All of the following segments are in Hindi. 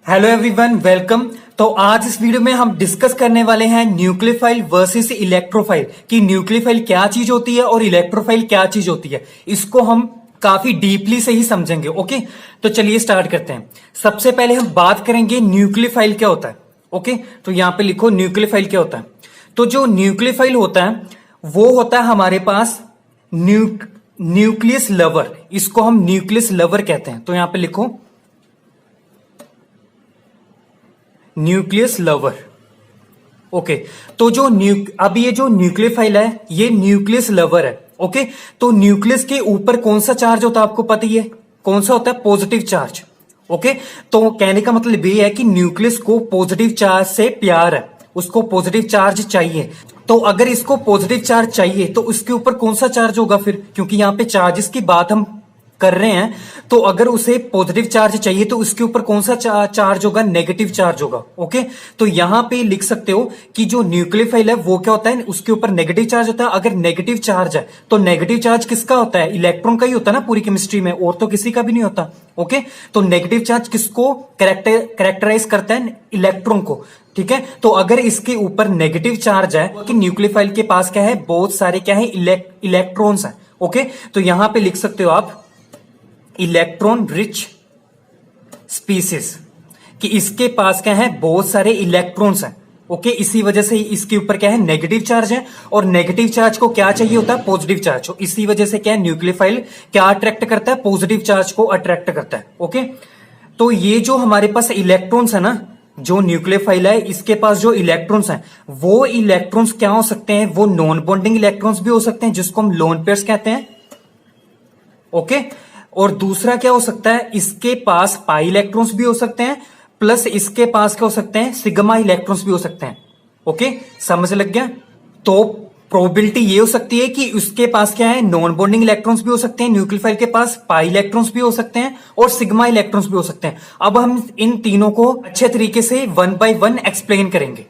Hello everyone, welcome. तो आज इस वीडियो में हम डिस्कस करने वाले हैं न्यूक्लियोफाइल वर्सेस इलेक्ट्रोफाइल कि न्यूक्लियोफाइल क्या चीज होती है और इलेक्ट्रोफाइल क्या चीज होती है। इसको हम काफी डीपली से ही समझेंगे। ओके, तो चलिए स्टार्ट करते हैं। सबसे पहले हम बात करेंगे न्यूक्लियोफाइल क्या होता है। ओके, तो यहां पे लिखो न्यूक्लियोफाइल क्या होता है। तो जो न्यूक्लियोफाइल होता है वो होता है हमारे पास न्यूक्लियस लवर। इसको हम न्यूक्लियस लवर कहते हैं। तो यहां पे लिखो न्यूक्लियस लवर। ओके, तो अब ये जो न्यूक्लियोफाइल है ये न्यूक्लियस लवर है। ओके, तो न्यूक्लियस के ऊपर कौन सा चार्ज होता है आपको पता ही है, कौन सा होता है? Positive charge. ओके, तो कहने का मतलब ये है कि न्यूक्लियस को पॉजिटिव चार्ज से प्यार है, उसको पॉजिटिव चार्ज चाहिए। तो अगर इसको पॉजिटिव चार्ज चाहिए तो उसके ऊपर कौन सा चार्ज होगा फिर, क्योंकि यहां पे चार्जेस की बात हम कर रहे हैं। तो अगर उसे पॉजिटिव चार्ज चाहिए तो उसके ऊपर कौन सा चार्ज होगा? नेगेटिव चार्ज होगा। ओके, तो यहां पे लिख सकते हो कि जो न्यूक्लियोफाइल है वो क्या होता है, उसके ऊपर नेगेटिव चार्ज होता है। अगर नेगेटिव चार्ज है तो नेगेटिव चार्ज किसका होता है? इलेक्ट्रॉन का ही होता है ना पूरी केमिस्ट्री में, और तो किसी का भी नहीं होता। ओके, तो नेगेटिव चार्ज किसको कैरेक्टराइज करता है? इलेक्ट्रॉन को। ठीक है, तो अगर इसके ऊपर नेगेटिव चार्ज है कि न्यूक्लियोफाइल के पास क्या है? बहुत सारे क्या है? इलेक्ट्रॉन्स हैं। ओके, तो यहां पे लिख सकते हो आप इलेक्ट्रॉन रिच स्पीसीज, कि इसके पास क्या है? बहुत सारे इलेक्ट्रॉन्स हैं। ओके, इसी वजह से इसके ऊपर क्या है? नेगेटिव चार्ज है, और नेगेटिव चार्ज को क्या चाहिए होता है? Positive charge. इसी वजह से क्या है? न्यूक्लियोफाइल क्या अट्रैक्ट करता है? पॉजिटिव चार्ज को अट्रैक्ट करता है। ओके, तो ये जो हमारे पास इलेक्ट्रॉन्स है ना, जो न्यूक्लियोफाइल है इसके पास जो इलेक्ट्रॉन्स हैं वो इलेक्ट्रॉन्स क्या हो सकते हैं? वो नॉन बॉन्डिंग इलेक्ट्रॉन्स भी हो सकते हैं, जिसको हम लोन पेयर्स कहते हैं। ओके, और दूसरा क्या हो सकता है? इसके पास पाई इलेक्ट्रॉन्स भी हो सकते हैं, प्लस इसके पास क्या हो सकते हैं? सिग्मा इलेक्ट्रॉन्स भी हो सकते हैं। ओके, समझ लग गया? तो प्रोबेबिलिटी ये हो सकती है कि उसके पास क्या है? नॉन बॉन्डिंग इलेक्ट्रॉन्स भी हो सकते हैं, न्यूक्लियोफाइल के पास पाई इलेक्ट्रॉन्स भी हो सकते हैं, और सिग्मा इलेक्ट्रॉन्स भी हो सकते हैं। अब हम इन तीनों को अच्छे तरीके से वन बाय वन एक्सप्लेन करेंगे।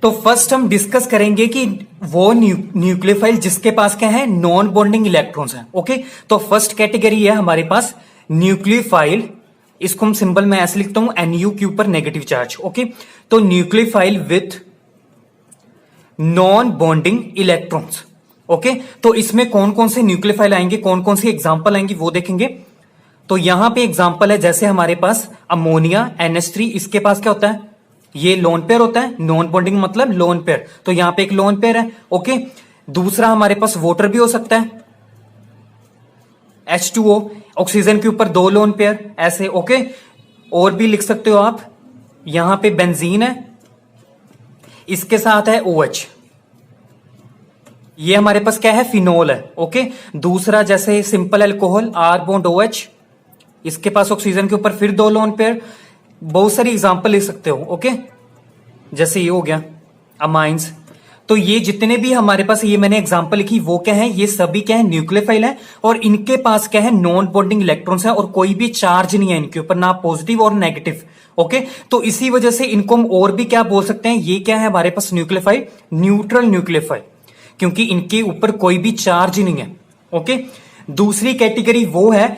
तो फर्स्ट हम डिस्कस करेंगे कि वो न्यूक्लियोफाइल जिसके पास क्या है? नॉन बॉन्डिंग इलेक्ट्रॉन्स हैं। ओके, तो फर्स्ट कैटेगरी है हमारे पास न्यूक्लियोफाइल। इसको हम सिंबल में ऐसे लिखता हूं NU के ऊपर नेगेटिव चार्ज। ओके, तो nucleophile with non bonding electrons. Okay, तो इसमें कौन कौन से न्यूक्लियोफाइल आएंगे, कौन कौन सी एग्जांपल आएंगी वो देखेंगे। तो यहां पे एग्जांपल है, जैसे हमारे पास अमोनिया NH3, इसके पास क्या होता है? ये लोन पेयर होता है। नॉन बॉन्डिंग मतलब लोन पेयर, तो यहां पे एक लोन पेयर है। ओके, दूसरा हमारे पास वाटर भी हो सकता है, H2O, ऑक्सीजन के ऊपर दो लोन पेयर ऐसे। ओके, और भी लिख सकते हो आप, यहां पे बेंजीन है, इसके साथ है OH, ये हमारे पास क्या है? फिनोल है। ओके, दूसरा जैसे simple alcohol R bond OH, इसके पास ऑक्सीजन के ऊपर फिर दो लोन पेयर। बहुत सारी एग्जांपल लिख सकते हो। ओके, जैसे ये हो गया अमाइंस। तो ये जितने भी हमारे पास ये मैंने एग्जांपल लिखी वो क्या है? ये सभी क्या है? न्यूक्लियोफाइल है, और इनके पास क्या है? नॉन बॉन्डिंग इलेक्ट्रॉन्स है, और कोई भी चार्ज नहीं है इनके ऊपर, ना पॉजिटिव और नेगेटिव। ओके, तो इसी वजह से इनको हम और भी क्या बोल सकते हैं? ये क्या है हमारे पास न्यूक्लियोफाइल? न्यूट्रल न्यूक्लियोफाइल, क्योंकि इनके ऊपर कोई भी चार्ज नहीं है। ओके, दूसरी कैटेगरी वो है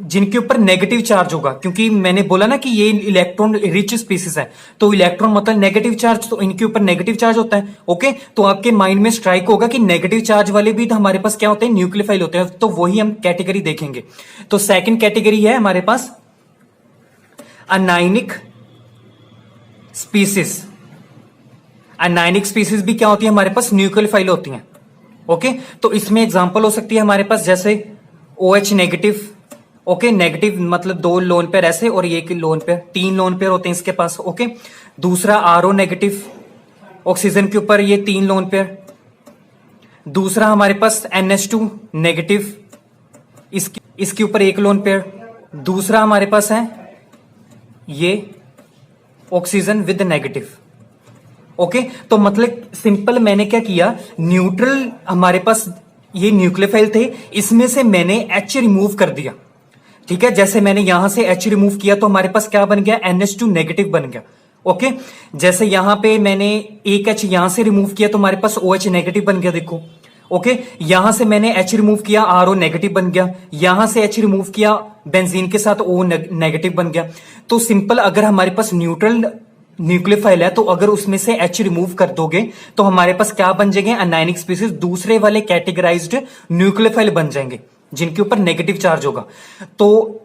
जिनके ऊपर नेगेटिव चार्ज होगा, क्योंकि मैंने बोला ना कि ये इलेक्ट्रॉन रिच स्पीसीज है, तो इलेक्ट्रॉन मतलब नेगेटिव चार्ज, तो इनके ऊपर नेगेटिव चार्ज होता है। ओके, तो आपके माइंड में स्ट्राइक होगा कि नेगेटिव चार्ज वाले भी तो हमारे पास क्या होते हैं? न्यूक्लियोफाइल होते हैं। तो वही हम कैटेगरी देखेंगे। तो सेकंड कैटेगरी है हमारे पास अनायनिक स्पीसीज। अनायनिक स्पीसीज भी क्या होती है? हमारे पास न्यूक्लियोफाइल होती हैं। ओके, तो इसमें एग्जांपल हो सकती है हमारे पास, जैसे OH नेगेटिव। ओके, नेगेटिव मतलब दो लोन पेयर ऐसे, और ये लोन पेयर, तीन लोन पेयर होते हैं इसके पास। ओके, दूसरा RO नेगेटिव, ऑक्सीजन के ऊपर ये तीन लोन पेयर। दूसरा हमारे पास NH2 नेगेटिव, इसके ऊपर एक लोन पेयर। दूसरा हमारे पास है ये ऑक्सीजन विद नेगेटिव। ओके, तो मतलब सिंपल मैंने क्या किया? न्यूट्रल हमारे पास ये न्यूक्लियोफाइल थे, इसमें से मैंने H रिमूव कर दिया। ठीक है, जैसे मैंने यहां से H रिमूव किया तो हमारे पास क्या बन गया? NH2 नेगेटिव बन गया। ओके, जैसे यहां पे मैंने एक H यहां से रिमूव किया तो हमारे पास OH नेगेटिव बन गया, देखो। ओके, यहां से मैंने H रिमूव किया, RO नेगेटिव बन गया, यहां से H रिमूव किया बेंजीन के साथ, O नेगेटिव बन गया। तो सिंपल, अगर हमारे पास न्यूट्रल न्यूक्लियोफाइल है तो अगर उसमें से H रिमूव कर दोगे तो हमारे पास क्या बन जाएंगे, अनायनिक स्पीसीज, दूसरे वाले कैटेगराइज्ड न्यूक्लियोफाइल बन जाएंगे जिनके ऊपर नेगेटिव चार्ज होगा। तो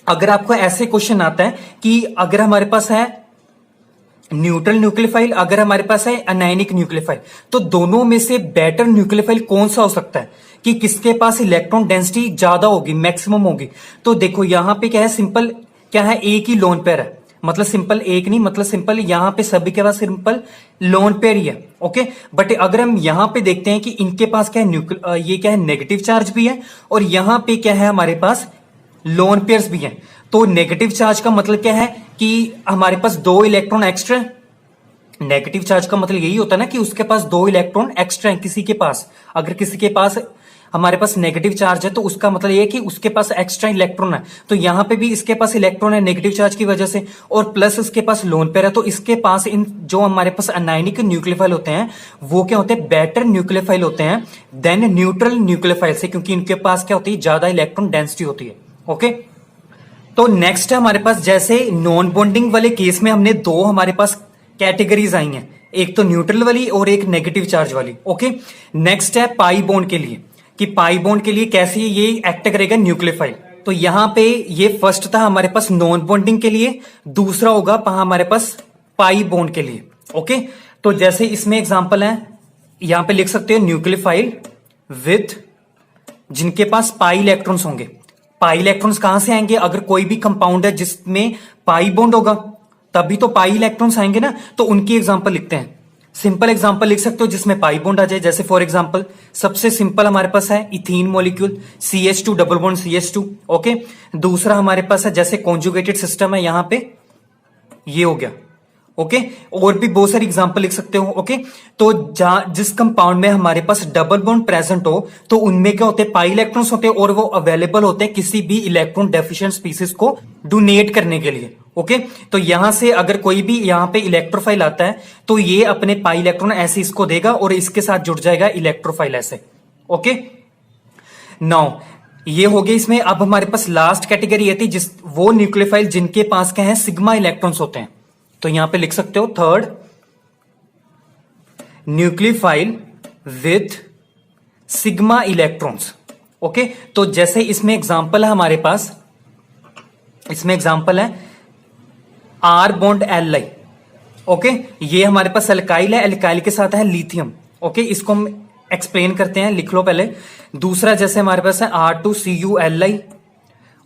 अगर आपको ऐसे क्वेश्चन आता है कि अगर हमारे पास है न्यूट्रल न्यूक्लियोफाइल, अगर हमारे पास है अनायनिक न्यूक्लियोफाइल, तो दोनों में से बेटर न्यूक्लियोफाइल कौन सा हो सकता है, कि किसके पास इलेक्ट्रॉन डेंसिटी ज्यादा होगी, मैक्सिमम होगी। तो देखो यहां पे क्या है, सिंपल क्या है, एक ही लोन पेयर है, मतलब सिंपल एक नहीं, मतलब सिंपल यहां पे सभी के पास सिंपल लोन पेयर ही है। ओके, बट अगर हम यहां पे देखते हैं कि इनके पास क्या है, ये क्या है, नेगेटिव चार्ज भी है, और यहां पे क्या है, हमारे पास लोन पेयर्स भी हैं। तो नेगेटिव चार्ज का मतलब क्या है कि हमारे पास 2 इलेक्ट्रॉन एक्स्ट्रा। नेगेटिव चार्ज का मतलब यही होता है ना कि उसके पास 2 इलेक्ट्रॉन एक्स्ट्रा है किसी के पास। अगर किसी के पास हमारे पास नेगेटिव चार्ज है तो उसका मतलब ये है कि उसके पास एक्स्ट्रा इलेक्ट्रॉन है। तो यहां पे भी इसके पास इलेक्ट्रॉन है नेगेटिव चार्ज की वजह से, और प्लस इसके पास लोन पेयर है। तो इसके पास इन जो हमारे पास अनायनिक न्यूक्लियोफाइल होते हैं वो क्या होते हैं, बेटर न्यूक्लियोफाइल होते हैं देन न्यूट्रल न्यूक्लियोफाइल से, क्योंकि इनके पास क्या होती है, ज्यादा इलेक्ट्रॉन डेंसिटी होती है। ओके, तो नेक्स्ट है हमारे पास, जैसे नॉन बॉन्डिंग वाले केस में हमने 2 हमारे पास कैटेगरीज आई हैं, एक तो न्यूट्रल वाली और एक नेगेटिव चार्ज वाली। ओके, नेक्स्ट है पाई बॉन्ड के लिए, कि पाई बॉन्ड के लिए कैसे ये एक्ट करेगा न्यूक्लियोफाइल। तो यहां पे ये फर्स्ट था हमारे पास नॉन बॉन्डिंग के लिए, दूसरा होगा हमारे पास पाई बॉन्ड के लिए। ओके, तो जैसे इसमें एग्जांपल है, यहां पे लिख सकते हो न्यूक्लियोफाइल विथ जिनके पास पाई इलेक्ट्रॉन्स होंगे। पाई इलेक्ट्रॉन्स कहां से आएंगे, अगर कोई भी कंपाउंड है जिसमें पाई बॉन्ड होगा तभी तो पाई इलेक्ट्रॉन्स आएंगे ना। तो उनकी एग्जांपल लिखते हैं, सिंपल एग्जांपल लिख सकते हो जिसमें पाई बॉन्ड आ जाए। जैसे फॉर एग्जांपल सबसे सिंपल हमारे पास है ethene molecule, CH2 double bond CH2। Okay, दूसरा हमारे पास है जैसे कॉन्जुगेटेड सिस्टम है, यहां पे ये हो गया। ओके, और भी बहुत सारी एग्जांपल लिख सकते हो। ओके, तो जिस कंपाउंड में हमारे पास डबल बॉन्ड प्रेजेंट हो तो उनमें क्या होते हैं, पाई इलेक्ट्रॉन्स होते हैं, और वो अवेलेबल होते हैं किसी भी इलेक्ट्रॉन डेफिशिएंट स्पीसीज को डोनेट करने के लिए। ओके, तो यहां से अगर कोई भी यहां पे इलेक्ट्रोफाइल आता है तो ये अपने पाई इलेक्ट्रॉन ऐसे इसको देगा और इसके साथ जुड़ जाएगा इलेक्ट्रोफाइल ऐसे। ओके, नाउ ये हो गया इसमें। अब हमारे पास लास्ट कैटेगरी आती है जिस वो न्यूक्लियोफाइल जिनके पास क्या है, सिग्मा इलेक्ट्रॉन्स होते हैं। तो यहां पे लिख सकते हो third, nucleophile with sigma electrons. Okay, तो जैसे इसमें एग्जांपल है हमारे पास, इसमें एग्जांपल है R बॉन्ड Li। ओके, ये हमारे पास एल्काइल है, एल्काइल के साथ है लिथियम। ओके, इसको हम एक्सप्लेन करते हैं, लिख लो पहले। दूसरा जैसे हमारे पास है R2CuLi।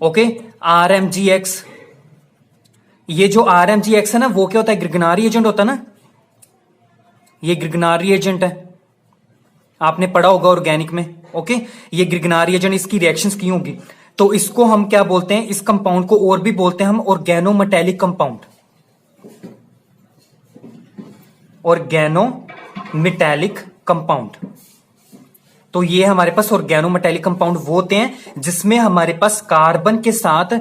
Okay, RMgX। ये जो RMgX है ना, वो क्या होता है, ग्रिगनारी एजेंट होता है ना, ये ग्रिगनारी एजेंट है, आपने पढ़ा होगा ऑर्गेनिक में। ओके, ये ग्रिगनारी एजेंट, इसकी रिएक्शंस की होगी। तो इसको हम क्या बोलते हैं, इस कंपाउंड को और भी बोलते हैं हम ऑर्गेनोमेटेलिक कंपाउंड, ऑर्गेनोमेटेलिक कंपाउंड। तो ये हमारे पास ऑर्गेनोमेटेलिक कंपाउंड वो होते हैं जिसमें हमारे पास कार्बन के साथ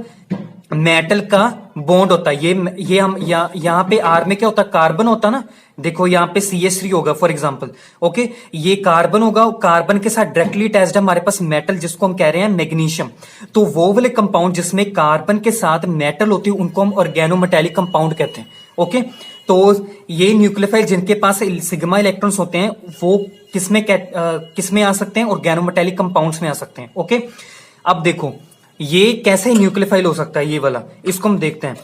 मेटल का बॉन्ड होता है। ये हम यहां पे R में क्या होता है, कार्बन होता है ना, देखो यहां पे CH3 होगा फॉर एग्जांपल। ओके, ये कार्बन होगा, कार्बन के साथ डायरेक्टली अटैच्ड है हमारे पास मेटल जिसको हम कह रहे हैं मैग्नीशियम। तो वो वाले कंपाउंड जिसमें कार्बन के साथ मेटल होती है उनको हम ऑर्गेनोमेटेलिक कंपाउंड कहते हैं। ओके, तो ये न्यूक्लियोफाइल जिनके पास सिग्मा इलेक्ट्रॉन्स होते हैं वो किसमें आ सकते हैं, ऑर्गेनोमेटेलिक कंपाउंड्स में आ सकते हैं। ओके, अब देखो ये कैसे न्यूक्लियोफाइल हो सकता है, ये वाला, इसको हम देखते हैं।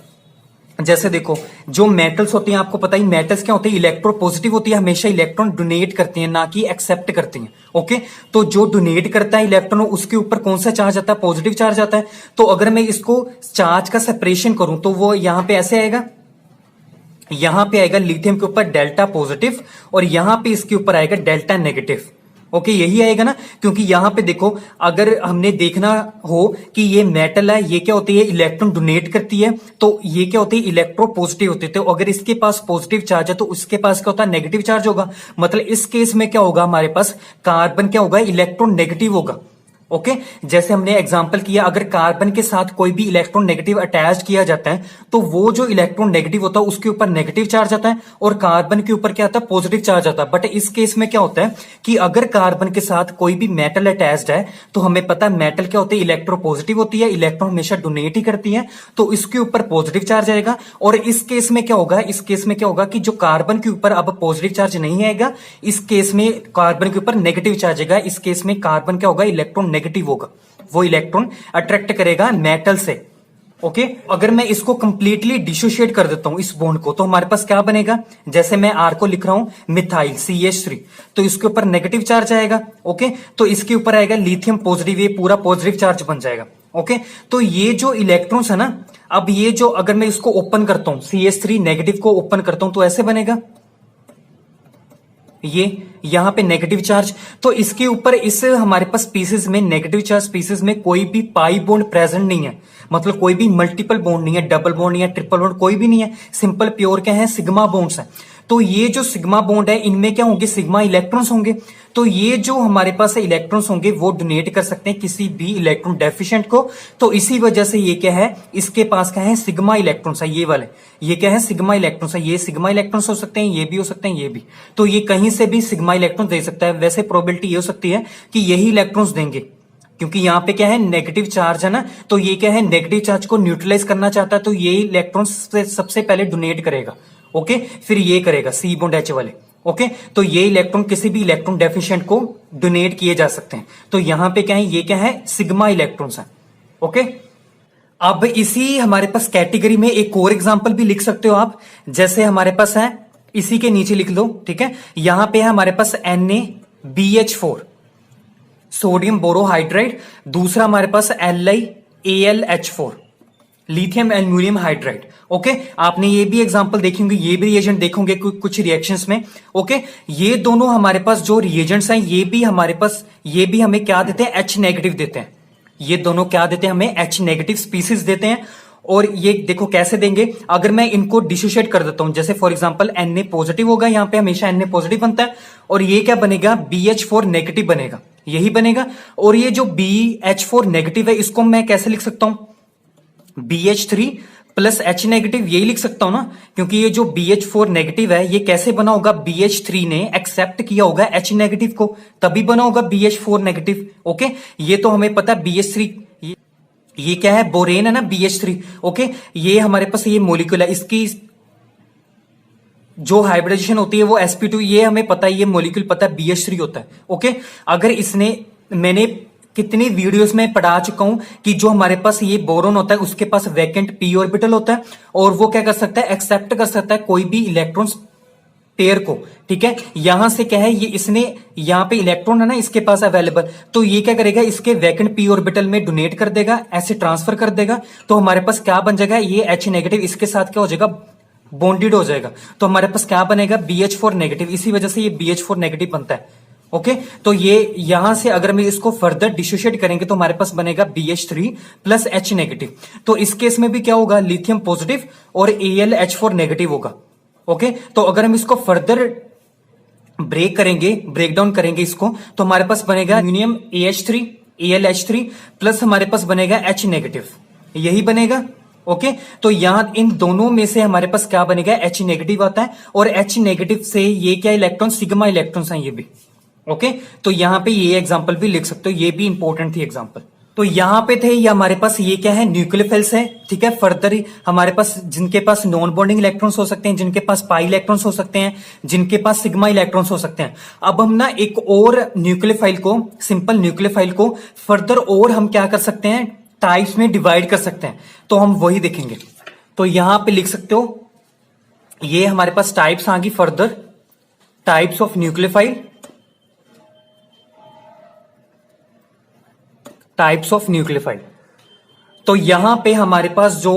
जैसे देखो जो मेटल्स होती हैं, आपको पता ही मेटल्स क्या होते हैं, इलेक्ट्रो पॉजिटिव होती है, हमेशा इलेक्ट्रॉन डोनेट करती हैं ना कि एक्सेप्ट करती हैं। ओके, तो जो डोनेट करता है इलेक्ट्रॉन उसके ऊपर कौन सा चार्ज आता है, पॉजिटिव चार्ज आता है। तो अगर मैं इसको चार्ज का सेपरेशन करूं तो वो यहां पे ऐसे आएगा, यहां पे आएगा लिथियम के ऊपर डेल्टा पॉजिटिव और यहां पे इसके ऊपर आएगा डेल्टा नेगेटिव। ओके, यही आएगा ना, क्योंकि यहां पे देखो अगर हमने देखना हो कि ये मेटल है, ये क्या होती है, इलेक्ट्रॉन डोनेट करती है, तो ये क्या होती है, इलेक्ट्रो पॉजिटिव होती है। तो अगर इसके पास पॉजिटिव चार्ज है तो उसके पास क्या होता है, नेगेटिव चार्ज होगा। मतलब इस केस में क्या होगा, हमारे पास कार्बन क्या होगा, इलेक्ट्रॉन नेगेटिव होगा। ओके जैसे हमने एग्जांपल किया, अगर कार्बन के साथ कोई भी इलेक्ट्रॉन नेगेटिव अटैच किया जाता है तो वो जो इलेक्ट्रॉन नेगेटिव होता है उसके ऊपर नेगेटिव चार्ज आता है और कार्बन के ऊपर क्या आता है, पॉजिटिव चार्ज आता है। बट इस केस में क्या होता है कि अगर कार्बन के साथ कोई भी मेटल अटैच्ड है तो हमें पता है मेटल क्या होती है, इलेक्ट्रोपॉजिटिव होती है, इलेक्ट्रॉन हमेशा डोनेट ही करती है, तो इसके ऊपर पॉजिटिव चार्ज आएगा। और इस केस में क्या होगा, इस केस में क्या होगा कि जो कार्बन के ऊपर अब पॉजिटिव चार्ज नहीं आएगा, इस केस में कार्बन के ऊपर नेगेटिव चार्ज आएगा। इस केस में कार्बन क्या होगा, इलेक्ट्रॉन नेगेटिव होगा, वो इलेक्ट्रॉन अट्रैक्ट करेगा मेटल से। ओके अगर मैं इसको कंप्लीटली डिसोशिएट कर देता हूं इस बॉन्ड को, तो हमारे पास क्या बनेगा, जैसे मैं आर को लिख रहा हूं मिथाइल CH3, तो इसके ऊपर नेगेटिव चार्ज आएगा। ओके तो इसके ऊपर आएगा लिथियम पॉजिटिव, ये पूरा पॉजिटिव चार्ज बन जाएगा। ओके तो ये जो इलेक्ट्रॉन्स है ना, अब ये जो अगर मैं इसको ओपन करता हूं CH3 नेगेटिव को ओपन करता हूं तो ऐसे बनेगा, ये यहां पे नेगेटिव चार्ज, तो इसके ऊपर इस हमारे पास स्पीसीज में नेगेटिव चार्ज स्पीसीज में कोई भी पाई बॉन्ड प्रेजेंट नहीं है, मतलब कोई भी मल्टीपल बॉन्ड नहीं है, डबल बॉन्ड नहीं है, ट्रिपल बॉन्ड कोई भी नहीं है, सिंपल प्योर क्या है, सिग्मा बॉन्ड्स है। तो ये जो सिग्मा बॉन्ड है इनमें क्या होंगे, सिग्मा इलेक्ट्रॉन्स होंगे। तो ये जो हमारे पास इलेक्ट्रॉन्स होंगे वो डोनेट कर सकते हैं किसी भी इलेक्ट्रॉन डेफिशिएंट को, तो इसी वजह से ये क्या है, इसके पास क्या है, सिग्मा इलेक्ट्रॉन्स है, ये वाले, ये क्या है, सिग्मा इलेक्ट्रॉन्स है। ये सिग्मा इलेक्ट्रॉन्स हो सकते हैं, ये भी हो सकते हैं, ये भी, तो ये कहीं से भी सिग्मा इलेक्ट्रॉन दे सकता है। वैसे प्रोबेबिलिटी ये हो सकती है कि यही इलेक्ट्रॉन्स देंगे, क्योंकि यहां पे क्या है, नेगेटिव चार्ज है ना, तो ये क्या है, नेगेटिव चार्ज को न्यूट्रलाइज करना चाहता है, तो ये इलेक्ट्रॉन्स सबसे पहले डोनेट करेगा। ओके फिर ये करेगा C बॉन्ड H वाले। ओके तो ये इलेक्ट्रॉन किसी भी इलेक्ट्रॉन डेफिशिएंट को डोनेट किए जा सकते हैं। तो यहां पे क्या है, ये क्या है, सिग्मा इलेक्ट्रॉन्स है। ओके अब इसी हमारे पास कैटेगरी में एक और एग्जांपल भी लिख सकते हो आप, जैसे हमारे पास है, इसी के नीचे लिख लो, ठीक है, यहां पे है हमारे पास NaBH4 सोडियम बोरोहाइड्राइड, दूसरा हमारे पास LiAlH4 lithium aluminium hydride. Okay आपने ये भी एग्जांपल देखे होंगे, ये भी रिएजेंट देखोगे कुछ रिएक्शंस में। ओके ये दोनों हमारे पास जो रिएजेंट्स हैं, ये भी हमारे पास, ये भी हमें क्या देते हैं, H नेगेटिव देते हैं। ये दोनों क्या देते हैं हमें, H नेगेटिव स्पीसीज देते हैं। और ये देखो कैसे देंगे, अगर मैं इनको डिसोशिएट कर देता हूं, जैसे फॉर एग्जांपल Na पॉजिटिव होगा, यहां पे हमेशा Na पॉजिटिव बनता है, और ये क्या बनेगा, BH4 नेगेटिव बनेगा, यही बनेगा। और ये जो BH4 नेगेटिव है इसको मैं कैसे लिख सकता हूं, BH3 प्लस H नेगेटिव, यही लिख सकता हूं ना, क्योंकि ये जो BH4 नेगेटिव है ये कैसे बना होगा, BH3 ने एक्सेप्ट किया होगा H नेगेटिव को, तभी बना होगा BH4 नेगेटिव। ओके ये तो हमें पता है BH3, ये क्या है, बोरेन है ना BH3। ओके ये हमारे पास ये मॉलिक्यूल है, इसकी जो हाइब्रिडाइजेशन होती है वो sp2, ये हमें पता है, ये मॉलिक्यूल पता है BH3 होता है। ओके अगर इसने, मैंने कितनी वीडियोस में पढ़ा चुका हूं कि जो हमारे पास ये बोरोन होता है उसके पास वैकेंट p ऑर्बिटल होता है, और वो क्या कर सकता है, एक्सेप्ट कर सकता है कोई भी इलेक्ट्रॉन्स पेयर को। ठीक है यहां से क्या है, ये इसने यहां पे इलेक्ट्रॉन है ना इसके पास अवेलेबल, तो ये क्या करेगा, इसके वैकेंट p ऑर्बिटल में डोनेट कर देगा, ऐसे ट्रांसफर कर देगा, तो हमारे पास क्या बन जाएगा, ये H नेगेटिव इसके साथ क्या हो जाएगा, बॉन्डेड हो जाएगा, तो हमारे पास क्या बनेगा, BH4 नेगेटिव, इसी वजह से ये BH4 नेगेटिव बनता है। ओके तो ये यहां से अगर हम इसको फर्दर डिसोशिएट करेंगे तो हमारे पास बनेगा BH3 प्लस H नेगेटिव। तो इस केस में भी क्या होगा, लिथियम पॉजिटिव और AlH4 नेगेटिव होगा। ओके तो अगर हम इसको फर्दर ब्रेक करेंगे, ब्रेक डाउन करेंगे इसको, तो हमारे पास बनेगा यूनियम AH3 AlH3 प्लस हमारे पास बनेगा H नेगेटिव, यही बनेगा। ओके तो यहां इन दोनों में से हमारे पास क्या बनेगा, H नेगेटिव आता है, और H नेगेटिव से ये क्या इलेक्ट्रॉन, सिग्मा इलेक्ट्रॉन्स हैं ये भी। ओके तो यहां पे ये एग्जांपल भी लिख सकते हो, ये भी इंपॉर्टेंट थी एग्जांपल। तो यहां पे थे, ये हमारे पास ये क्या है, न्यूक्लियोफिल्स है। ठीक है फर्दर हमारे पास जिनके पास नॉन बॉन्डिंग इलेक्ट्रॉन्स हो सकते हैं, जिनके पास पाई इलेक्ट्रॉन्स हो सकते हैं, जिनके पास सिग्मा इलेक्ट्रॉन्स हो सकते हैं। अब हम ना एक और न्यूक्लियोफाइल को, सिंपल न्यूक्लियोफाइल को फर्दर और हम क्या कर सकते हैं, टाइप्स में डिवाइड कर सकते हैं, तो हम वही देखेंगे। तो यहां पे लिख सकते हो, ये हमारे पास टाइप्स आ गई further, types of nucleophile, types of nucleophile. तो यहां पे हमारे पास जो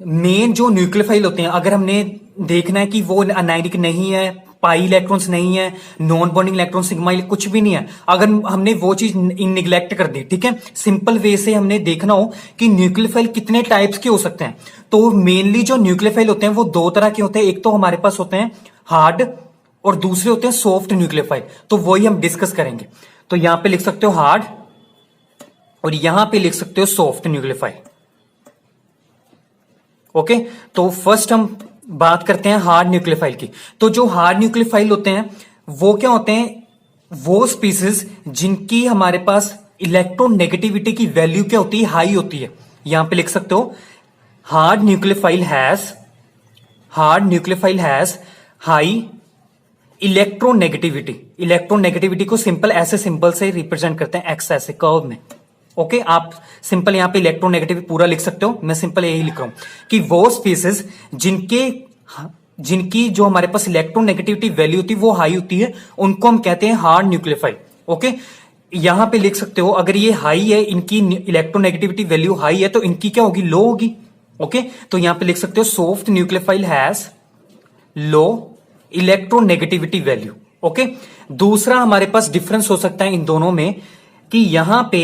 मेन जो न्यूक्लियोफाइल होते हैं, अगर हमने देखना है कि वो अनायनिक नहीं है, पाई इलेक्ट्रॉन्स नहीं है, नॉन बॉन्डिंग इलेक्ट्रॉन सिग्मा कुछ भी नहीं है, अगर हमने वो चीज निग्लेक्ट कर दी, ठीक है, सिंपल वे से हमने देखना हो कि न्यूक्लियोफाइल कितने टाइप्स के हो सकते हैं, तो मेनली जो न्यूक्लियोफाइल होते हैं वो दो तरह के होते हैं। एक तो हमारे पास होते हैं हार्ड और दूसरे होते हैं सॉफ्ट न्यूक्लियोफाइल, तो वही हम डिस्कस करेंगे। तो यहां पे लिख सकते हो हार्ड और यहां पे लिख सकते हो सॉफ्ट न्यूक्लियोफाइल। ओके, तो फर्स्ट हम बात करते हैं हार्ड न्यूक्लियोफाइल की। तो जो हार्ड न्यूक्लियोफाइल होते हैं वो क्या होते हैं, वो स्पीसीज जिनकी हमारे पास इलेक्ट्रोनेगेटिविटी की वैल्यू क्या होती है, हाई होती है। यहां पे लिख सकते हो hard nucleophile has high electronegativity. Electronegativity को सिंपल ऐसे सिंबल से रिप्रेजेंट करते हैं, एक्स ऐसे कर्व में। ओके, आप सिंपल यहां पे इलेक्ट्रोनेगेटिविटी पूरा लिख सकते हो, मैं सिंपल यही लिख रहा हूं कि वो स्पीसीज जिनकी जो हमारे पास इलेक्ट्रोनेगेटिविटी वैल्यू होती है वो हाई होती है, उनको हम कहते हैं हार्ड न्यूक्लियोफाइल। ओके, यहां पे लिख सकते हो अगर ये हाई है, इनकी इलेक्ट्रोनेगेटिविटी वैल्यू हाई है, तो इनकी क्या होगी, लो होगी। ओके, तो यहां पे लिख सकते हो soft nucleophile has low electronegativity value. Okay, दूसरा हमारे पास डिफरेंस हो सकता है इन दोनों में कि यहां पे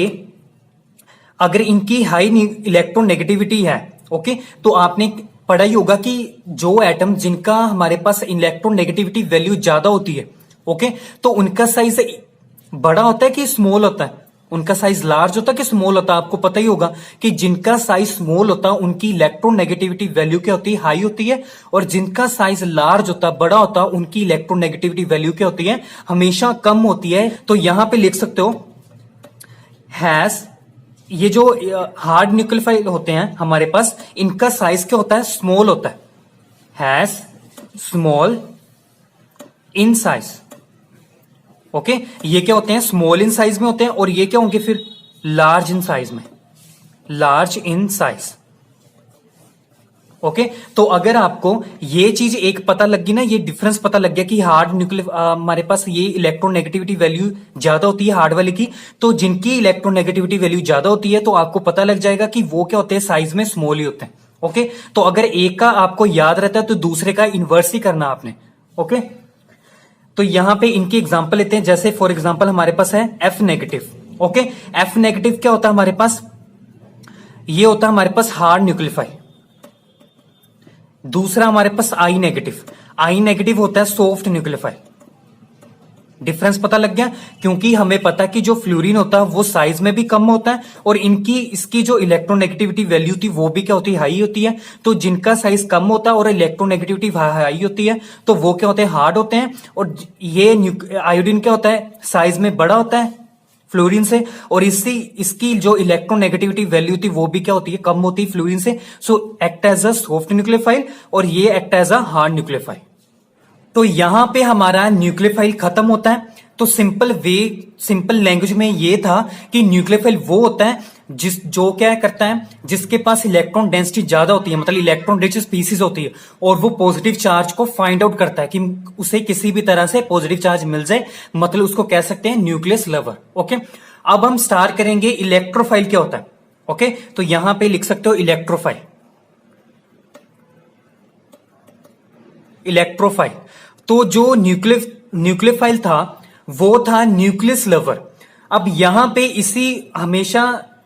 अगर इनकी हाई इलेक्ट्रोनेगेटिविटी है, ओके, तो आपने पढ़ा ही होगा कि जो एटम जिनका हमारे पास इलेक्ट्रोनेगेटिविटी वैल्यू ज्यादा होती है, ओके, तो उनका साइज बड़ा होता है कि स्मॉल होता है, उनका साइज लार्ज होता है कि स्मॉल होता है। आपको पता ही होगा कि जिनका साइज स्मॉल होता है उनकी इलेक्ट्रोनेगेटिविटी वैल्यू क्या होती है, हाई होती है, और जिनका साइज लार्ज होता है, बड़ा होता है, उनकी इलेक्ट्रोनेगेटिविटी वैल्यू क्या होती है, हमेशा कम होती है। तो यहां पे लिख सकते हो हैज, ये जो हार्ड न्यूक्लियोफाइल होते हैं हमारे पास, इनका साइज क्या होता है, स्मॉल होता है, has small in size. Okay, ये क्या होते हैं, स्मॉल इन साइज में होते हैं, और ये क्या होंगे फिर, लार्ज इन साइज में, लार्ज इन साइज। ओके, तो अगर आपको ये चीज एक पता लग गई ना, ये डिफरेंस पता लग गया कि हार्ड न्यूक्लियो हमारे पास ये इलेक्ट्रोनेगेटिविटी वैल्यू ज्यादा होती है हार्ड वाले की, तो जिनकी इलेक्ट्रोनेगेटिविटी वैल्यू ज्यादा होती है तो आपको पता लग जाएगा कि वो क्या होते हैं, साइज में स्मॉल ही होते हैं। ओके, तो अगर एक का आपको याद रहता है तो दूसरे का इनवर्स ही करना आपने। ओके, तो यहां पे इनकी एग्जांपल लेते हैं, जैसे फॉर एग्जांपल हमारे पास है F negative. Okay, F negative क्या होता है हमारे पास, ये होता है हमारे पास हार्ड न्यूक्लियोफाइल। दूसरा हमारे पास आई नेगेटिव होता है सॉफ्ट न्यूक्लियोफाइल। डिफरेंस पता लग गया, क्योंकि हमें पता कि जो फ्लोरीन होता है वो साइज में भी कम होता है, और इसकी जो इलेक्ट्रोनेगेटिविटी वैल्यू थी वो भी क्या होती है, हाई होती है। तो जिनका साइज कम होता है और इलेक्ट्रोनेगेटिविटी हाई होती है तो वो क्या होते हैं, हार्ड होते हैं। और ये आयोडीन क्या होता है, साइज में बड़ा होता है फ्लोरीन से, और इसकी जो इलेक्ट्रोनेगेटिविटी वैल्यू थी वो भी क्या होती है, कम होती है फ्लोरीन से। So act as a soft nucleophile और ये act as a hard nucleophile. तो यहां पे हमारा न्यूक्लियोफाइल खत्म होता है। तो सिंपल लैंग्वेज में ये था कि न्यूक्लियोफाइल वो होता है जो क्या करता है, जिसके पास इलेक्ट्रॉन डेंसिटी ज्यादा होती है, मतलब इलेक्ट्रॉन रिच स्पीसीज होती है, और वो पॉजिटिव चार्ज को फाइंड आउट करता है कि उसे किसी भी तरह से पॉजिटिव चार्ज मिल जाए, मतलब उसको कह सकते हैं न्यूक्लियस लवर। ओके, अब हम स्टार्ट करेंगे इलेक्ट्रोफाइल क्या होता है। ओके, तो यहां पे लिख सकते हो इलेक्ट्रोफाइल। तो जो न्यूक्लियोफाइल था वो था न्यूक्लियस लवर। अब यहां पे इसी हमेशा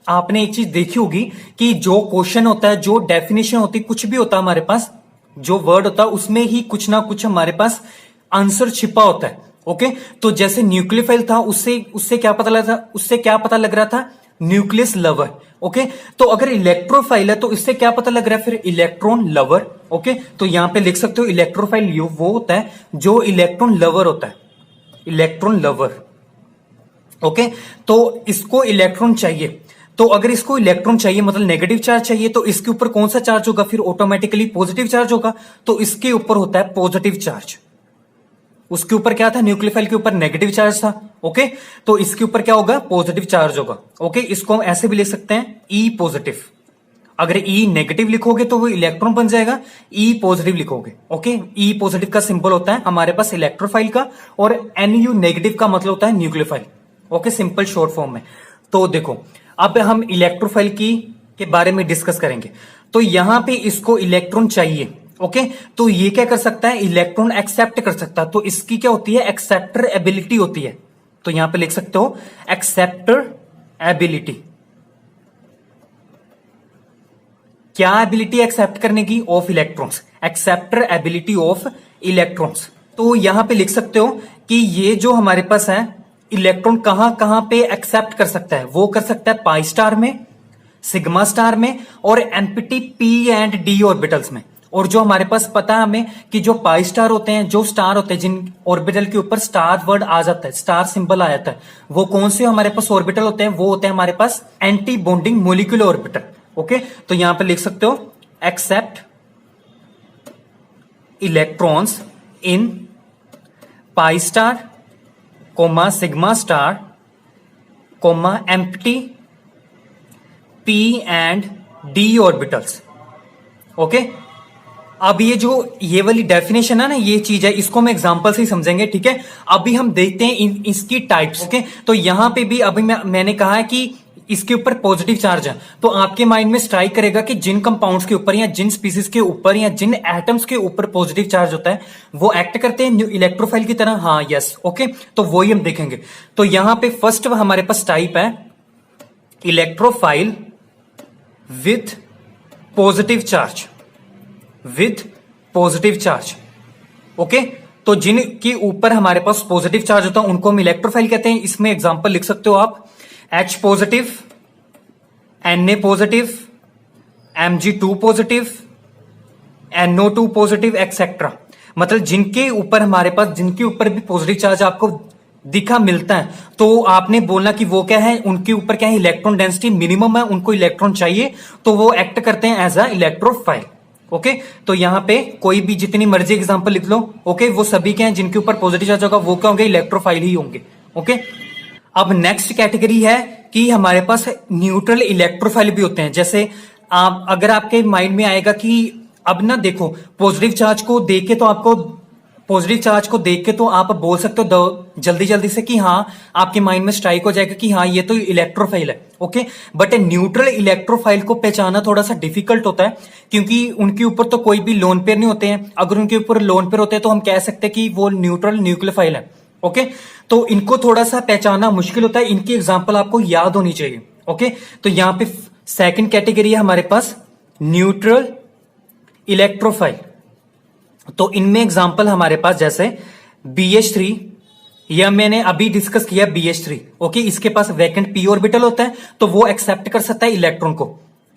आपने एक चीज देखी होगी कि जो क्वेश्चन होता है, जो डेफिनेशन होती है, कुछ भी होता है हमारे पास, जो वर्ड होता है उसमें ही कुछ ना कुछ हमारे पास आंसर छिपा होता है। ओके, तो जैसे न्यूक्लियोफाइल था, उससे क्या पता लग रहा था, न्यूक्लियस लवर। ओके, तो अगर इलेक्ट्रोफाइल है तो इससे क्या पता लग रहा है, फिर इलेक्ट्रॉन लवर। ओके, तो यहां पे लिख सकते हो इलेक्ट्रोफाइल वो होता है जो इलेक्ट्रॉन लवर होता है, इलेक्ट्रॉन लवर। ओके, तो इसको इलेक्ट्रॉन चाहिए, तो अगर इसको इलेक्ट्रॉन चाहिए मतलब नेगेटिव चार्ज चाहिए, तो इसके ऊपर कौन सा चार्ज होगा, फिर ऑटोमेटिकली पॉजिटिव चार्ज होगा। तो इसके ऊपर होता है पॉजिटिव चार्ज। उसके ऊपर क्या था, न्यूक्लियोफाइल के ऊपर नेगेटिव चार्ज था। ओके, तो इसके ऊपर क्या होगा, पॉजिटिव चार्ज होगा। ओके, इसको हम ऐसे भी लिख सकते हैं ई पॉजिटिव। अगर ई नेगेटिव लिखोगे तो वो इलेक्ट्रॉन बन जाएगा, ई पॉजिटिव लिखोगे। ओके, ई पॉजिटिव का सिंबल होता है हमारे पास इलेक्ट्रोफाइल का, और एनयू नेगेटिव का मतलब होता है nucleophile. Okay, simple short form में। तो देखो अब हम इलेक्ट्रोफाइल के बारे में डिस्कस करेंगे। तो यहां पे इसको इलेक्ट्रॉन चाहिए। ओके, तो ये क्या कर सकता है, इलेक्ट्रॉन एक्सेप्ट कर सकता है। तो इसकी क्या होती है, एक्सेप्टर एबिलिटी होती है। तो यहां पे लिख सकते हो एक्सेप्टर एबिलिटी। क्या एबिलिटी एक्सेप्ट करने की, of electrons, acceptor ability of electrons. तो यहां पे लिख सकते हो कि ये जो हमारे पास है इलेक्ट्रॉन कहां कहां पे एक्सेप्ट कर सकता है, वो कर सकता है पाई स्टार में, सिग्मा स्टार में और empty p and d orbitals में। और जो हमारे पास पता है हमें कि जो पाई स्टार होते हैं, जो स्टार होते हैं जिन ऑर्बिटल के ऊपर स्टार वर्ड आ जाता है, स्टार सिंबल आ जाता है, वो कौन से हमारे पास ऑर्बिटल होते हैं, वो होते हैं हमारे पास anti bonding molecular orbital. Okay, तो यहां पे लिख सकते हो accept electrons in pi star comma sigma star comma empty p and d orbitals. Okay, अब ये वाली डेफिनेशन है ना, ये चीज है, इसको हम एग्जांपल से ही समझेंगे। ठीक है, अभी हम देखते हैं इसकी टाइप्स। ओके, तो यहां पे भी अभी मैंने कहा है कि इसके ऊपर पॉजिटिव चार्ज है, तो आपके माइंड में स्ट्राइक करेगा कि जिन कंपाउंड्स के ऊपर या जिन स्पीसीज के ऊपर या जिन एटम्स के ऊपर पॉजिटिव चार्ज होता है वो एक्ट करते हैं इलेक्ट्रोफाइल की तरह। हाँ, यस, ओके, तो वही हम देखेंगे। तो यहां पे फर्स्ट हमारे पास टाइप है electrophile with positive charge, with positive charge. Okay, तो जिनके ऊपर हमारे पास पॉजिटिव चार्ज होता है उनको हम इलेक्ट्रोफाइल कहते हैं। इसमें एग्जांपल लिख सकते हो आप H positive, Na positive, Mg2 positive, NO2 positive etcetera. मतलब जिनके ऊपर हमारे पास जिनके ऊपर भी पॉजिटिव चार्ज आपको दिखा मिलता है तो आपने बोलना कि वो क्या है, उनके ऊपर क्या है, इलेक्ट्रॉन डेंसिटी मिनिमम है, उनको इलेक्ट्रॉन चाहिए, तो वो एक्ट करते हैं एज अ इलेक्ट्रोफाइल। ओके, तो यहां पे कोई भी जितनी मर्जी एग्जांपल लिख लो। ओके, वो सभी क्या है, जिनके ऊपर पॉजिटिव चार्ज होगा वो क्या होंगे, इलेक्ट्रोफाइल ही होंगे। ओके, अब नेक्स्ट कैटेगरी है कि हमारे पास न्यूट्रल इलेक्ट्रोफाइल भी होते हैं। जैसे आप अगर आपके माइंड में आएगा कि अब ना देखो, पॉजिटिव चार्ज को देख के तो आपको पॉजिटिव चार्ज को देख के तो आप बोल सकते हो जल्दी जल्दी से कि हाँ, आपके माइंड में स्ट्राइक हो जाएगा कि हाँ ये तो इलेक्ट्रोफाइल है। ओके, बट न्यूट्रल इलेक्ट्रोफाइल को पहचानना थोड़ा सा डिफिकल्ट होता है क्योंकि उनके ऊपर तो कोई भी लोन पेयर नहीं होते हैं। अगर उनके ऊपर लोन पेयर होते हैं तो हम कह सकते हैं कि वो न्यूट्रल न्यूक्लियोफाइल है। ओके, तो इनको थोड़ा सा पहचानना मुश्किल होता है, इनकी एग्जांपल आपको याद होनी चाहिए। ओके, तो यहां पे सेकंड कैटेगरी है हमारे पास न्यूट्रल इलेक्ट्रोफाइल। तो इनमें एग्जांपल हमारे पास जैसे BH3, यह मैंने अभी डिस्कस किया BH3। ओके, इसके पास वैकेंट p ऑर्बिटल होता है तो वो एक्सेप्ट कर सकता है इलेक्ट्रॉन को,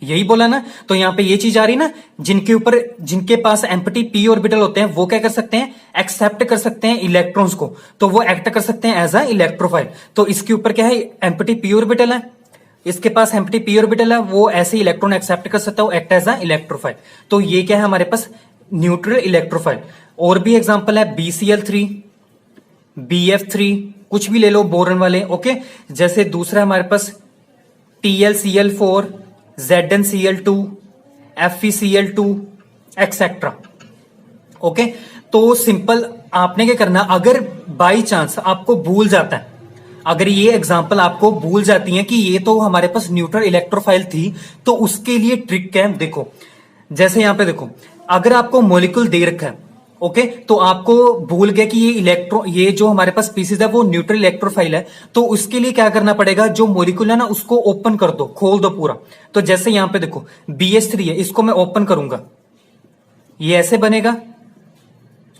यही बोला ना। तो यहां पे ये चीज आ रही ना, जिनके पास एम्प्टी p ऑर्बिटल होते हैं वो क्या कर सकते हैं, एक्सेप्ट कर सकते हैं इलेक्ट्रॉन्स को, तो वो एक्ट कर सकते हैं एज अ इलेक्ट्रोफाइल। तो इसके ऊपर क्या है, एम्प्टी p ऑर्बिटल है, इसके पास एम्प्टी p ऑर्बिटल है, वो ऐसे इलेक्ट्रॉन एक्सेप्ट कर सकता है, वो एक्ट एज अ इलेक्ट्रोफाइल। तो ये क्या है हमारे पास, न्यूट्रल इलेक्ट्रोफाइल। और भी एग्जांपल है BCl3, BF3, कुछ भी ले लो बोरन वाले। ओके, जैसे दूसरा हमारे पास TlCl4, ZnCl2, FeCl2 etcetera. Okay, तो सिंपल आपने क्या करना, अगर बाई चांस आपको भूल जाता है, अगर ये एग्जांपल आपको भूल जाती है कि ये तो हमारे पास न्यूट्रल इलेक्ट्रोफाइल थी, तो उसके लिए ट्रिक क्या है, देखो जैसे यहां पे देखो, अगर आपको मॉलिक्यूल दे रखा है, ओके, तो आपको भूल गया कि ये जो हमारे पास स्पीसीज है वो न्यूट्रल इलेक्ट्रोफाइल है, तो उसके लिए क्या करना पड़ेगा, जो मॉलिक्यूल है ना उसको ओपन कर दो, खोल दो पूरा। तो जैसे यहां पे देखो BH3 है, इसको मैं ओपन करूंगा, ये ऐसे बनेगा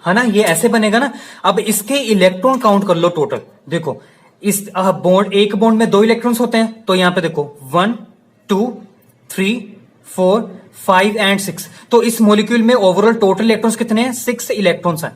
है ना, ये ऐसे बनेगा ना। अब इसके इलेक्ट्रॉन काउंट कर लो टोटल, देखो इस बॉन्ड, एक बॉन्ड में 2 इलेक्ट्रॉन्स होते हैं, तो यहां पे देखो 1 2 3 4 5 एंड 6। तो इस मॉलिक्यूल में ओवरऑल टोटल इलेक्ट्रॉन्स कितने हैं, 6 इलेक्ट्रॉन्स हैं।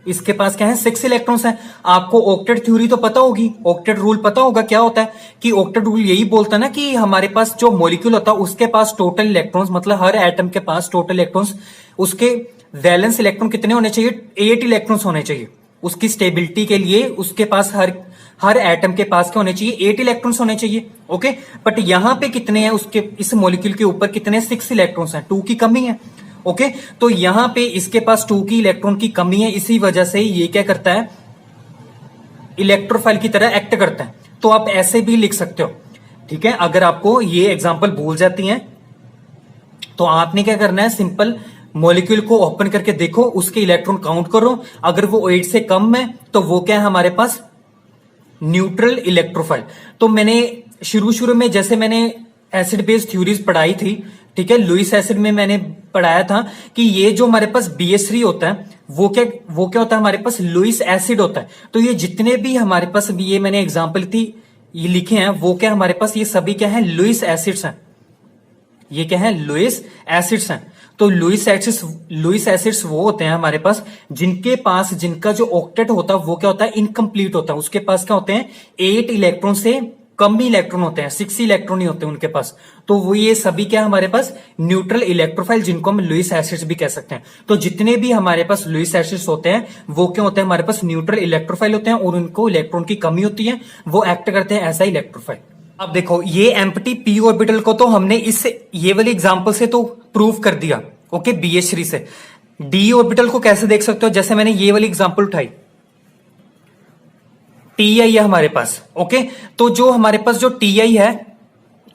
इसके पास क्या है, 6 इलेक्ट्रॉन्स हैं। आपको ऑक्टेट थ्योरी तो पता होगी, ऑक्टेट रूल पता होगा क्या होता है, कि ऑक्टेट रूल यही बोलता है ना कि हमारे पास जो मॉलिक्यूल होता है उसके पास टोटल इलेक्ट्रॉन्स, मतलब हर एटम के पास टोटल इलेक्ट्रॉन्स, उसके वैलेंस इलेक्ट्रॉन कितने होने चाहिए, 8 इलेक्ट्रॉन्स होने चाहिए। उसकी स्टेबिलिटी के लिए उसके पास हर एटम के पास क्या होने चाहिए, 8 इलेक्ट्रॉन्स होने चाहिए। ओके, बट यहां पे कितने हैं, उसके इस मॉलिक्यूल के ऊपर कितने, 6 इलेक्ट्रॉन्स हैं, 2 की कमी है। ओके, तो यहां पे इसके पास 2 की इलेक्ट्रॉन की कमी है, इसी वजह से ये क्या करता है, इलेक्ट्रोफाइल की तरह एक्ट करता है। तो आप ऐसे भी लिख सकते हो। ठीक है, अगर आपको ये एग्जांपल भूल जाती हैं तो आपने क्या करना है, सिंपल मॉलिक्यूल को ओपन करके देखो, उसके इलेक्ट्रॉन काउंट करो, अगर वो 8 से कम है तो वो क्या है हमारे पास, न्यूट्रल इलेक्ट्रोफाइल। तो मैंने शुरू में जैसे मैंने एसिड बेस थ्योरीज पढ़ाई थी, ठीक है। लुईस एसिड में मैंने पढ़ाया था कि ये जो हमारे पास BH3 होता है वो क्या होता है, हमारे पास लुईस एसिड होता है। तो ये जितने भी हमारे पास ये मैंने एग्जांपल थी ये लिखे हैं वो क्या हमारे पास ये सभी क्या है, लुईस एसिड्स हैं। ये क्या है, लुईस एसिड्स हैं। तो लुईस एसिड्स वो होते हैं हमारे पास जिनके पास जिनका जो ऑक्टेट होता है वो क्या होता है, इनकम्प्लीट होता है। उसके पास क्या होते हैं, 8 इलेक्ट्रॉन से कम ही इलेक्ट्रॉन होते हैं, 6 इलेक्ट्रॉन ही होते हैं उनके पास। तो वो ये सभी क्या हमारे पास न्यूट्रल इलेक्ट्रोफाइल, जिनको हम लुईस एसिड्स भी कह सकते हैं। तो जितने भी हमारे पास लुईस एसिड्स होते हैं वो क्या होते हैं, हमारे पास न्यूट्रल इलेक्ट्रोफाइल होते हैं और उनको इलेक्ट्रॉन की कमी होती है, वो एक्ट करते हैं एज अ इलेक्ट्रोफाइल। अब देखो ये एम्प्टी p ऑर्बिटल को तो हमने इस ये वाली एग्जांपल से तो प्रूव कर दिया, ओके, BH3 से। d ऑर्बिटल को कैसे देख सकते हो, जैसे मैंने ये वाली एग्जांपल उठाई, TI है हमारे पास, ओके। तो जो हमारे पास जो TI है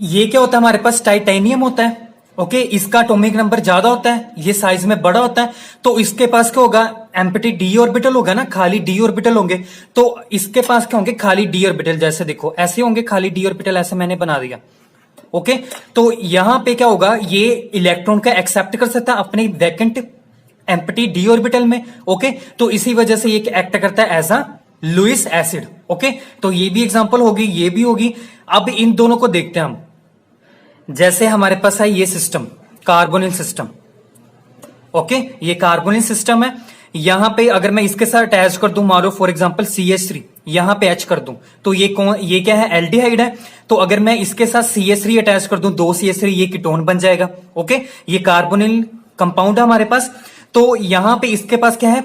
ये क्या होता है, हमारे पास टाइटेनियम होता है, ओके। इसका एटॉमिक नंबर ज्यादा होता है, ये साइज में बड़ा होता है। तो इसके पास क्या होगा, एम्प्टी d ऑर्बिटल होगा ना, खाली d ऑर्बिटल होंगे। तो इसके पास क्या होंगे, खाली d ऑर्बिटल। जैसे देखो ऐसे होंगे खाली d ऑर्बिटल, ऐसे मैंने बना दिया, ओके। तो यहां पे क्या होगा, ये इलेक्ट्रॉन का एक्सेप्ट कर सकता है अपने वैकेंट एम्प्टी d ऑर्बिटल में, ओके। तो इसी वजह से ये एक्ट करता है as a Lewis acid, okay. तो ये भी एग्जांपल होगी, ये भी होगी। अब इन दोनों को देखते हैं हम। जैसे हमारे पास है ये सिस्टम, कार्बोनिल सिस्टम, ओके। ये कार्बोनिल सिस्टम है। यहां पे अगर मैं इसके साथ अटैच कर दूं, मानो फॉर एग्जांपल CH3 यहां पे H कर दूं, तो ये क्या है, एल्डिहाइड है। तो अगर मैं इसके साथ CH3 अटैच कर दूं, 2 CH3, ये कीटोन बन जाएगा, ओके। ये कार्बोनिल कंपाउंड है हमारे पास। तो यहां पे इसके पास क्या है,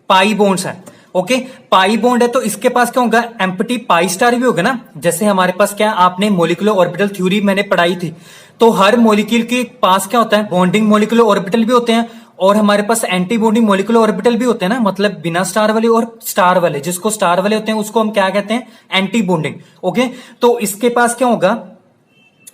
पाई बॉन्ड्स है, ओके। पाई बॉन्ड है तो इसके पास क्या होगा, एम्प्टी पाई स्टार भी होगा ना। जैसे हमारे पास क्या, आपने मोलिकुलर ऑर्बिटल थ्योरी मैंने पढ़ाई थी, तो हर मोलिक्यूल के पास क्या होता है, बॉन्डिंग मोलिकुलर ऑर्बिटल भी होते हैं और हमारे पास एंटी बॉन्डिंग मोलिकुलर ऑर्बिटल भी होते हैं ना, मतलब बिना स्टार वाले और स्टार वाले। जिसको स्टार वाले होते हैं उसको हम क्या कहते हैं, एंटी बॉन्डिंग, ओके। तो इसके पास क्या होगा,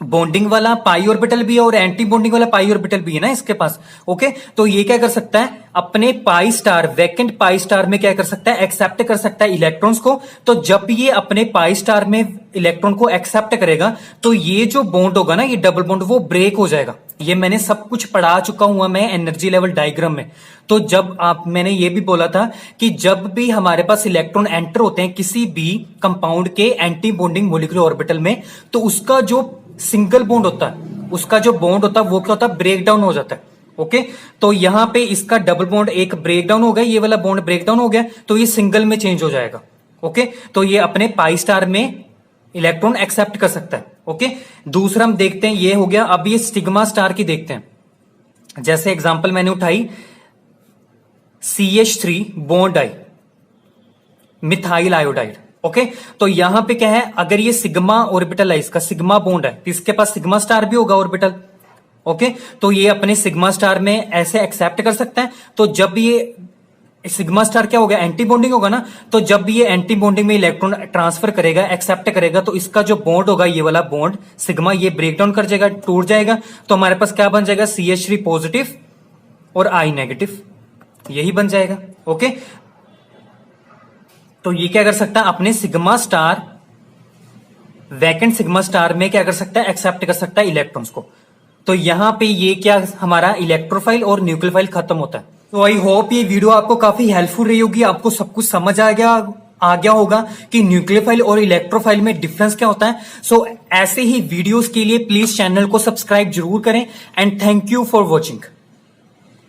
बॉन्डिंग वाला पाई ऑर्बिटल भी है और एंटी बॉन्डिंग वाला पाई ऑर्बिटल भी है ना इसके पास, ओके। तो ये क्या कर सकता है, अपने pi star, vacant pi star में क्या कर सकता है, एक्सेप्ट कर सकता है इलेक्ट्रॉन्स को। तो जब ये अपने पाई स्टार में इलेक्ट्रॉन को एक्सेप्ट करेगा तो ये जो बॉन्ड होगा ना, ये डबल बॉन्ड, वो ब्रेक हो जाएगा। ये मैंने सब कुछ पढ़ा चुका हूं मैं एनर्जी लेवल डायग्राम में। तो जब मैंने ये भी बोला था कि जब भी हमारे पास इलेक्ट्रॉन एंटर होते हैं किसी भी कंपाउंड के एंटी बॉन्डिंग मोलिकुलर ऑर्बिटल में, तो उसका जो सिंगल बॉन्ड होता है, उसका जो बॉन्ड होता है वो क्या होता है, ब्रेक डाउन हो जाता है, ओके। तो यहां पे इसका डबल बॉन्ड एक ब्रेक डाउन हो गया, ये वाला बॉन्ड ब्रेक डाउन हो गया, तो ये सिंगल में चेंज हो जाएगा, ओके। तो ये अपने पाई स्टार में इलेक्ट्रॉन एक्सेप्ट कर सकता है, ओके। दूसरा हम देखते हैं, ये हो गया। अब ये सिग्मा स्टार की देखते हैं। जैसे एग्जांपल मैंने उठाई CH3 bond di methyl iodide, okay. तो यहां पे क्या है, अगर ये सिग्मा ऑर्बिटल है, इसका सिग्मा बॉन्ड है, तो इसके पास सिग्मा स्टार भी होगा ऑर्बिटल, ओके। तो ये अपने सिग्मा स्टार में ऐसे एक्सेप्ट कर सकता है। तो जब ये सिग्मा स्टार क्या होगा, एंटी बॉन्डिंग होगा ना, तो जब ये एंटी बॉन्डिंग में इलेक्ट्रॉन ट्रांसफर करेगा, एक्सेप्ट करेगा, तो इसका जो बॉन्ड होगा, ये वाला बॉन्ड सिग्मा, ये ब्रेक डाउन कर जाएगा, टूट जाएगा। तो हमारे पास क्या बन जाएगा, CH3 पॉजिटिव और I नेगेटिव, यही बन जाएगा, ओके। तो ये क्या कर सकता है, अपने sigma star, vacant sigma star में क्या कर सकता है, एक्सेप्ट कर सकता है इलेक्ट्रॉन्स को। तो यहां पे ये क्या, हमारा इलेक्ट्रोफाइल और न्यूक्लियोफाइल खत्म होता है। तो आई होप ये वीडियो आपको काफी हेल्पफुल रही होगी, आपको सब कुछ समझ आ गया होगा कि न्यूक्लियोफाइल और इलेक्ट्रोफाइल में डिफरेंस क्या होता है। सो ऐसे ही वीडियोस के लिए प्लीज चैनल को सब्सक्राइब जरूर करें and thank you for watching.